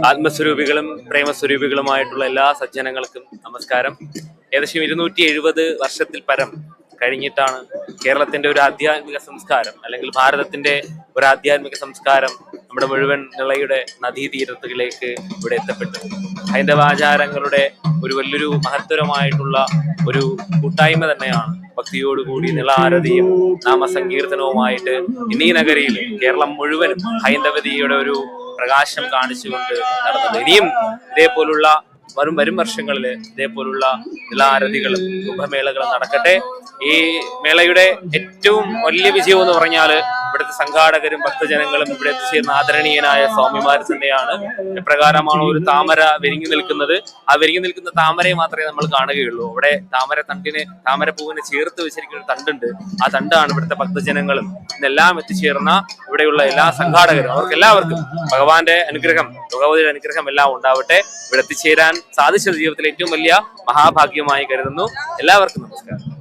ആത്മസ്വരൂപികളും പ്രേമസ്വരൂപികളുമായിട്ടുള്ള എല്ലാ സജ്ജനങ്ങൾക്കും നമസ്കാരം. ഏകദേശം 270 വർഷത്തിൽ പരം കഴിഞ്ഞിട്ടാണ് കേരളത്തിന്റെ ഒരു ആധ്യാത്മിക സംസ്കാരം, അല്ലെങ്കിൽ ഭാരതത്തിന്റെ ഒരു ആധ്യാത്മിക സംസ്കാരം നമ്മുടെ മുഴുവൻ നിളയുടെ നദീതീരത്തുകളിലേക്ക് ഇവിടെ എത്തപ്പെട്ടത്. ഹൈന്ദവാചാരങ്ങളുടെ ഒരു വലിയൊരു മഹത്തരമായിട്ടുള്ള ഒരു കൂട്ടായ്മ തന്നെയാണ് ഭക്തിയോടുകൂടി നിളാരതിയും നാമസങ്കീർത്തനവുമായിട്ട് ഇന്നീ നഗരിയിൽ കേരളം മുഴുവനും ഹൈന്ദവതയുടെ ഒരു പ്രകാശം കാണിച്ചുകൊണ്ട് നടന്നത്. ഇനിയും ഇതേപോലുള്ള വരും വർഷങ്ങളിൽ ഇതേപോലുള്ള നിളാരതികളും കുംഭമേളകളും നടക്കട്ടെ. ഈ മേളയുടെ ഏറ്റവും വലിയ വിജയം എന്ന് പറഞ്ഞാൽ ഇവിടുത്തെ സംഘാടകരും ഭക്തജനങ്ങളും ഇവിടെ എത്തിച്ചേർന്ന ആദരണീയനായ സ്വാമിമാർ തന്നെയാണ്. എപ്രകാരമാണോ ഒരു താമര വിരിഞ്ഞു നിൽക്കുന്നത്, ആ വിരിഞ്ഞു നിൽക്കുന്ന താമരയെ മാത്രമേ നമ്മൾ കാണുകയുള്ളൂ. അവിടെ താമരപ്പൂവിനെ ചേർത്ത് വെച്ചിരിക്കുന്ന ഒരു തണ്ടുണ്ട്. ആ തണ്ടാണ് ഇവിടുത്തെ ഭക്തജനങ്ങളും ഇന്നെല്ലാം എത്തിച്ചേർന്ന ഇവിടെയുള്ള എല്ലാ സംഘാടകരും, അവർക്ക് എല്ലാവർക്കും ഭഗവാന്റെ അനുഗ്രഹം, ഭഗവതിയുടെ അനുഗ്രഹം എല്ലാം ഉണ്ടാവട്ടെ. ഇവിടെ എത്തിച്ചേരാൻ സാധിച്ചത് ജീവിതത്തിലെ ഏറ്റവും വലിയ മഹാഭാഗ്യമായി കരുതുന്നു. എല്ലാവർക്കും നമസ്കാരം.